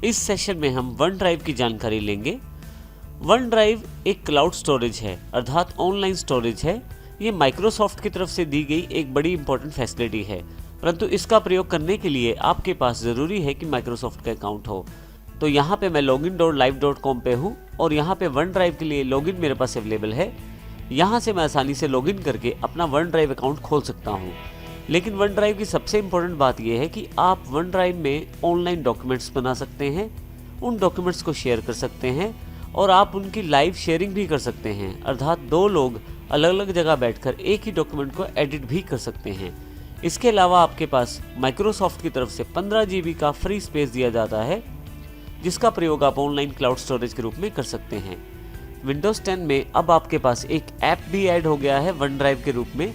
इस सेशन में हम वन ड्राइव की जानकारी लेंगे। वन ड्राइव एक क्लाउड स्टोरेज है, अर्थात ऑनलाइन स्टोरेज है। ये माइक्रोसॉफ्ट की तरफ से दी गई एक बड़ी इंपॉर्टेंट फैसिलिटी है, परंतु इसका प्रयोग करने के लिए आपके पास ज़रूरी है कि माइक्रोसॉफ्ट का अकाउंट हो। तो यहाँ पे मैं login.live.com पे हूँ और यहाँ पे वन ड्राइव के लिए लॉगिन मेरे पास अवेलेबल है। यहाँ से मैं आसानी से लॉगिन करके अपना वन ड्राइव अकाउंट खोल सकता हूँ। लेकिन वन ड्राइव की सबसे इम्पोर्टेंट बात यह है कि आप वन ड्राइव में ऑनलाइन डॉक्यूमेंट्स बना सकते हैं, उन डॉक्यूमेंट्स को शेयर कर सकते हैं और आप उनकी लाइव शेयरिंग भी कर सकते हैं, अर्थात दो लोग अलग अलग जगह बैठकर एक ही डॉक्यूमेंट को एडिट भी कर सकते हैं। इसके अलावा आपके पास माइक्रोसॉफ्ट की तरफ से 15 GB का फ्री स्पेस दिया जाता है, जिसका प्रयोग आप ऑनलाइन क्लाउड स्टोरेज के रूप में कर सकते हैं। विंडोज़ 10 में अब आपके पास एक ऐप भी ऐड हो गया है वन ड्राइव के रूप में,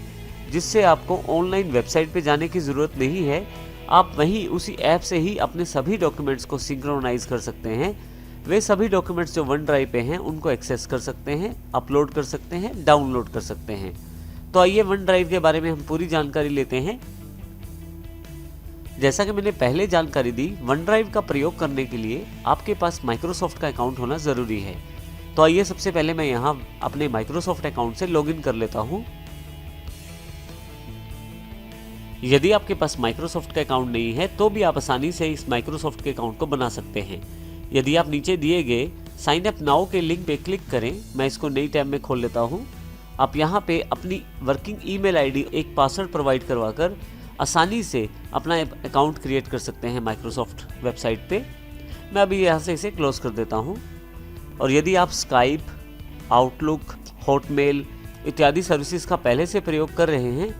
जिससे आपको ऑनलाइन वेबसाइट पे जाने की ज़रूरत नहीं है। आप वहीं उसी ऐप से ही अपने सभी डॉक्यूमेंट्स को सिंक्रोनाइज कर सकते हैं। वे सभी डॉक्यूमेंट्स जो वन ड्राइव पे हैं उनको एक्सेस कर सकते हैं, अपलोड कर सकते हैं, डाउनलोड कर सकते हैं। तो आइए वन ड्राइव के बारे में हम पूरी जानकारी लेते हैं। जैसा कि मैंने पहले जानकारी दी, वन ड्राइव का प्रयोग करने के लिए आपके पास माइक्रोसॉफ्ट का अकाउंट होना ज़रूरी है। तो आइए सबसे पहले मैं यहाँ अपने माइक्रोसॉफ्ट अकाउंट से लॉगिन कर लेता हूँ। यदि आपके पास माइक्रोसॉफ्ट का अकाउंट नहीं है तो भी आप आसानी से इस माइक्रोसॉफ्ट के अकाउंट को बना सकते हैं। यदि आप नीचे दिए गए साइन अप नाउ के लिंक पे क्लिक करें, मैं इसको नई टैब में खोल लेता हूं। आप यहां पे अपनी वर्किंग ईमेल आईडी, एक पासवर्ड प्रोवाइड करवाकर आसानी से अपना अकाउंट क्रिएट कर सकते हैं माइक्रोसॉफ्ट वेबसाइट पे। मैं अभी यहाँ से इसे क्लोज कर देता हूँ। और यदि आप स्काइप, आउटलुक, हॉटमेल इत्यादि सर्विसेज का पहले से प्रयोग कर रहे हैं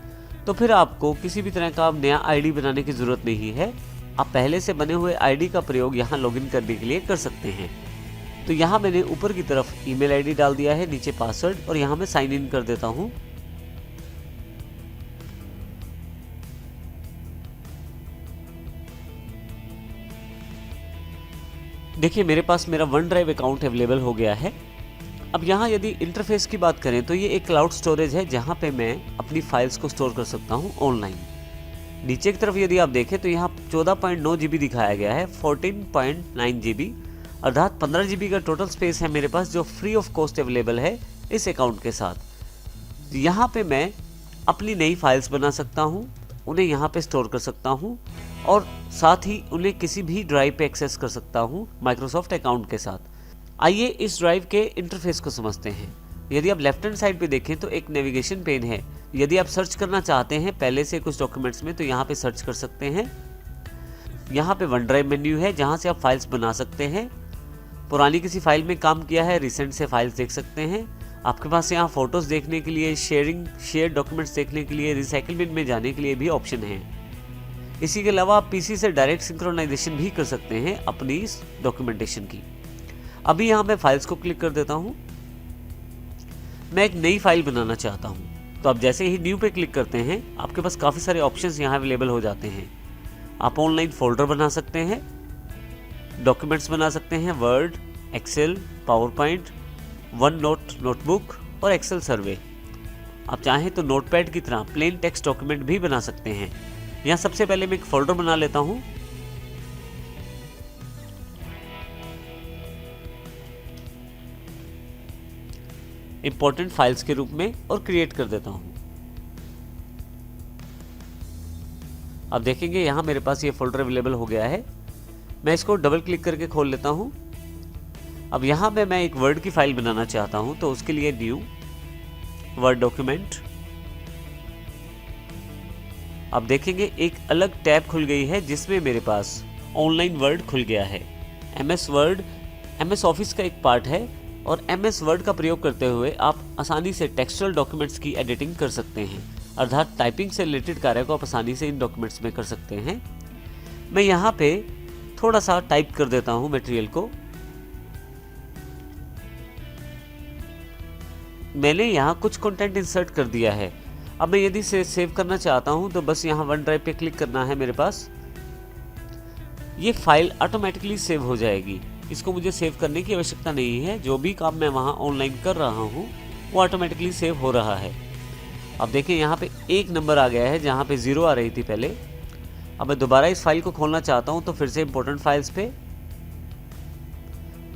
तो फिर आपको किसी भी तरह का नया आईडी बनाने की ज़रूरत नहीं है। आप पहले से बने हुए आईडी का प्रयोग यहाँ लॉगिन करने के लिए कर सकते हैं। तो यहाँ मैंने ऊपर की तरफ ईमेल आईडी डाल दिया है, नीचे पासवर्ड, और यहाँ मैं साइन इन कर देता हूँ। देखिए मेरे पास मेरा वन ड्राइव अकाउंट अवेलेबल हो गया है। अब यहाँ यदि इंटरफेस की बात करें तो ये एक क्लाउड स्टोरेज है जहाँ पे मैं अपनी फाइल्स को स्टोर कर सकता हूँ ऑनलाइन। नीचे की तरफ यदि आप देखें तो यहाँ 14.9 GB दिखाया गया है, 14.9 GB, अर्थात 15 GB का टोटल स्पेस है मेरे पास, जो फ्री ऑफ कॉस्ट अवेलेबल है इस अकाउंट के साथ। यहाँ पे मैं अपनी नई फाइल्स बना सकता हूँ, उन्हें यहाँ पे स्टोर कर सकता हूँ और साथ ही उन्हें किसी भी ड्राइव पे एक्सेस कर सकता हूँ माइक्रोसॉफ्ट अकाउंट के साथ। आइए इस ड्राइव के इंटरफेस को समझते हैं। यदि आप लेफ्ट हैंड साइड पे देखें तो एक नेविगेशन पेन है। यदि आप सर्च करना चाहते हैं पहले से कुछ डॉक्यूमेंट्स में तो यहाँ पे सर्च कर सकते हैं। यहाँ पे वन ड्राइव मेन्यू है जहाँ से आप फाइल्स बना सकते हैं। पुरानी किसी फाइल में काम किया है, रिसेंट से फाइल्स देख सकते हैं। आपके पास यहाँ फोटोज़ देखने के लिए, शेयर डॉक्यूमेंट्स देखने के लिए, रिसाइकिल बिन में जाने के लिए भी ऑप्शन है। इसी के अलावा आप पीसी से डायरेक्ट सिंक्रोनाइजेशन भी कर सकते हैं अपनी इस डॉक्यूमेंटेशन की। अभी यहाँ मैं फाइल्स को क्लिक कर देता हूँ। मैं एक नई फाइल बनाना चाहता हूँ, तो आप जैसे ही न्यू पे क्लिक करते हैं आपके पास काफ़ी सारे ऑप्शंस यहाँ अवेलेबल हो जाते हैं। आप ऑनलाइन फोल्डर बना सकते हैं, डॉक्यूमेंट्स बना सकते हैं, Word, Excel, PowerPoint, one notebook और एक्सेल सर्वे। आप चाहें तो नोटपैड की तरह प्लेन टेक्स्ट डॉक्यूमेंट भी बना सकते हैं। यहाँ सबसे पहले मैं एक फोल्डर बना लेता हूँ। इंपॉर्टेंट फाइल्स के रूप में और क्रिएट कर देता हूं। अब देखेंगे यहां मेरे पास ये फोल्डर अवेलेबल हो गया है। मैं इसको डबल क्लिक करके खोल लेता हूं। अब यहां पे मैं एक वर्ड की फाइल बनाना चाहता हूं, तो उसके लिए न्यू वर्ड डॉक्यूमेंट। अब देखेंगे एक अलग टैब खुल गई है जिसमें मेरे पास ऑनलाइन वर्ड खुल गया है। MS वर्ड MS ऑफिस का एक पार्ट है और MS वर्ड का प्रयोग करते हुए आप आसानी से टेक्सचुअल डॉक्यूमेंट्स की एडिटिंग कर सकते हैं, अर्थात टाइपिंग से रिलेटेड कार्य को आप आसानी से इन डॉक्यूमेंट्स में कर सकते हैं। मैं यहाँ पे थोड़ा सा टाइप कर देता हूँ मटेरियल को। मैंने यहाँ कुछ कंटेंट इंसर्ट कर दिया है। अब मैं यदि से सेव करना चाहता हूँ तो बस यहाँ वन ड्राइव पे क्लिक करना है। मेरे पास ये फाइल ऑटोमेटिकली सेव हो जाएगी, इसको मुझे सेव करने की आवश्यकता नहीं है। जो भी काम मैं वहाँ ऑनलाइन कर रहा हूँ वो ऑटोमेटिकली सेव हो रहा है। अब देखिए यहाँ पे एक नंबर आ गया है जहाँ पे 0 आ रही थी पहले। अब मैं दोबारा इस फाइल को खोलना चाहता हूँ तो फिर से इंपॉर्टेंट फाइल्स पे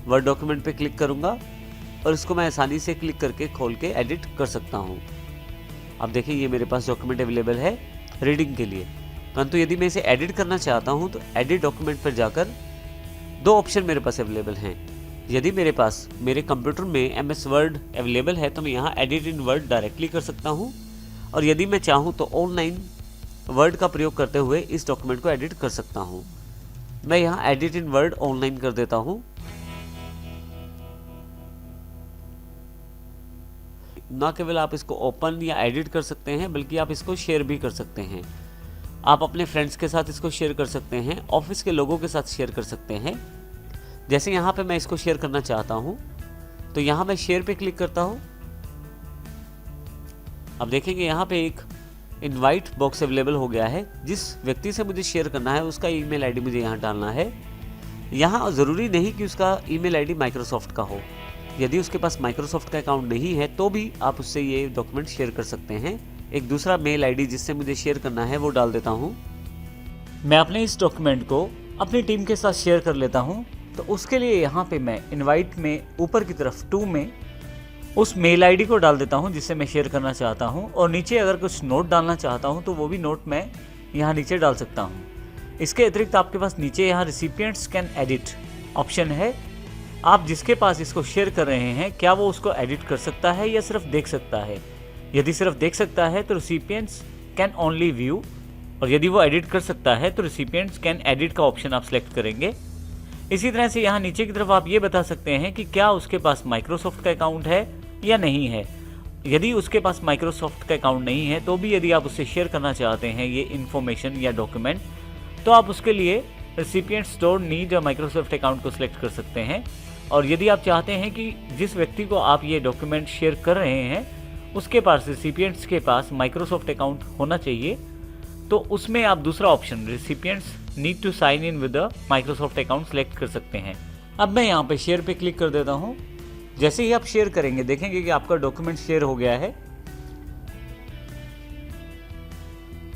वर्ड डॉक्यूमेंट पे क्लिक करूँगा और इसको मैं आसानी से क्लिक करके खोल के एडिट कर सकता हूँ। अब देखिए ये मेरे पास डॉक्यूमेंट अवेलेबल है रीडिंग के लिए। परंतु यदि मैं इसे एडिट करना चाहता हूँ तो एडिट डॉक्यूमेंट पर जाकर दो ऑप्शन मेरे पास अवेलेबल हैं। यदि मेरे पास मेरे कंप्यूटर में MS वर्ड अवेलेबल है तो मैं यहाँ एडिट इन वर्ड डायरेक्टली कर सकता हूँ, और यदि मैं चाहूँ तो ऑनलाइन वर्ड का प्रयोग करते हुए इस डॉक्यूमेंट को एडिट कर सकता हूँ। मैं यहाँ एडिट इन वर्ड ऑनलाइन कर देता हूँ। ना केवल आप इसको ओपन या एडिट कर सकते हैं बल्कि आप इसको शेयर भी कर सकते हैं। आप अपने फ्रेंड्स के साथ इसको शेयर कर सकते हैं, ऑफिस के लोगों के साथ शेयर कर सकते हैं। जैसे यहाँ पे मैं इसको शेयर करना चाहता हूँ तो यहाँ मैं शेयर पे क्लिक करता हूँ। अब देखेंगे यहाँ पे एक इनवाइट बॉक्स अवेलेबल हो गया है। जिस व्यक्ति से मुझे शेयर करना है उसका ईमेल आईडी मुझे यहाँ डालना है। यहाँ ज़रूरी नहीं कि उसका ईमेल आईडी माइक्रोसॉफ्ट का हो। यदि उसके पास माइक्रोसॉफ्ट का अकाउंट नहीं है तो भी आप उससे ये डॉक्यूमेंट शेयर कर सकते हैं। एक दूसरा मेल आईडी जिससे मुझे शेयर करना है वो डाल देता हूँ। मैं अपने इस डॉक्यूमेंट को अपनी टीम के साथ शेयर कर लेता हूँ। तो उसके लिए यहाँ पे मैं इनवाइट में ऊपर की तरफ टू में उस मेल आईडी को डाल देता हूँ जिससे मैं शेयर करना चाहता हूँ, और नीचे अगर कुछ नोट डालना चाहता हूँ तो वो भी नोट मैं यहाँ नीचे डाल सकता हूँ। इसके अतिरिक्त आपके पास नीचे यहाँ रिसिपिएंट्स कैन एडिट ऑप्शन है। आप जिसके पास इसको शेयर कर रहे हैं क्या वो उसको एडिट कर सकता है या सिर्फ देख सकता है। यदि सिर्फ देख सकता है तो रिसिपिएंट्स कैन ओनली व्यू, और यदि वो एडिट कर सकता है तो रिसिपिएंट्स कैन एडिट का ऑप्शन आप सेलेक्ट करेंगे। इसी तरह से यहाँ नीचे की तरफ आप ये बता सकते हैं कि क्या उसके पास माइक्रोसॉफ्ट का अकाउंट है या नहीं है। यदि उसके पास माइक्रोसॉफ्ट का अकाउंट नहीं है तो भी यदि आप उससे शेयर करना चाहते हैं ये इन्फॉर्मेशन या डॉक्यूमेंट, तो आप उसके लिए रिसिपिएंट्स डोंट नीड माइक्रोसॉफ्ट अकाउंट को सिलेक्ट कर सकते हैं। और यदि आप चाहते हैं कि जिस व्यक्ति को आप ये डॉक्यूमेंट शेयर कर रहे हैं उसके पास, रिसिपिएंट्स के पास माइक्रोसॉफ्ट अकाउंट होना चाहिए, तो उसमें आप दूसरा option recipients need to sign in with Microsoft account select कर सकते हैं। अब मैं यहाँ पे शेयर पे क्लिक कर देता हूँ। जैसे ही आप शेयर करेंगे देखेंगे कि आपका डॉक्यूमेंट शेयर हो गया है।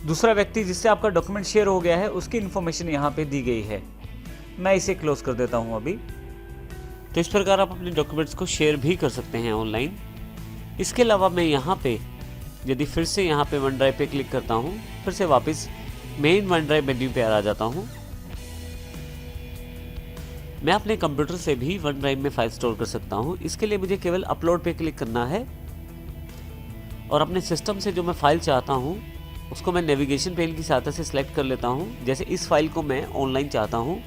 दूसरा व्यक्ति जिससे आपका डॉक्यूमेंट शेयर हो गया है उसकी इन्फॉर्मेशन यहाँ पे दी गई है। मैं इसे क्लोज कर देता हूँ अभी। तो इस प्रकार आप अपने डॉक्यूमेंट्स को शेयर भी कर सकते हैं ऑनलाइन। इसके अलावा मैं यहाँ पे यदि फिर से यहाँ पे वन ड्राइव पे क्लिक करता हूँ, फिर से वापस मेन वन ड्राइव मेन्यू पे आ जाता हूँ। मैं अपने कंप्यूटर से भी वन ड्राइव में फाइल स्टोर कर सकता हूँ। इसके लिए मुझे केवल अपलोड पे क्लिक करना है और अपने सिस्टम से जो मैं फाइल चाहता हूँ उसको मैं नेविगेशन पेन की सहायता से सिलेक्ट कर लेता हूँ। जैसे इस फाइल को मैं ऑनलाइन चाहता हूँ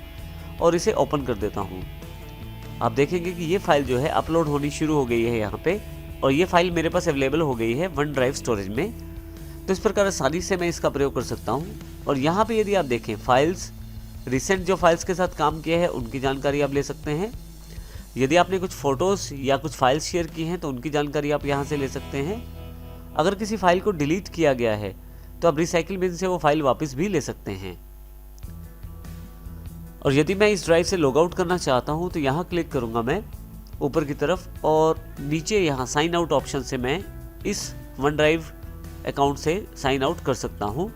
और इसे ओपन कर देता हूँ। आप देखेंगे कि ये फाइल जो है अपलोड होनी शुरू हो गई है यहाँ पे, और ये फाइल मेरे पास अवेलेबल हो गई है वन ड्राइव स्टोरेज में। तो इस प्रकार आसानी से मैं इसका प्रयोग कर सकता हूँ। और यहाँ पे यदि आप देखें फाइल्स, रिसेंट जो फाइल्स के साथ काम किया है उनकी जानकारी आप ले सकते हैं। यदि आपने कुछ फ़ोटोज़ या कुछ फाइल्स शेयर की हैं तो उनकी जानकारी आप यहाँ से ले सकते हैं। अगर किसी फाइल को डिलीट किया गया है तो आप रिसाइकिल बिन से वो फाइल वापस भी ले सकते हैं। और यदि मैं इस ड्राइव से लॉग आउट करना चाहता हूँ तो यहाँ क्लिक करूँगा मैं ऊपर की तरफ, और नीचे यहाँ साइन आउट ऑप्शन से मैं इस वन ड्राइव अकाउंट से साइन आउट कर सकता हूँ।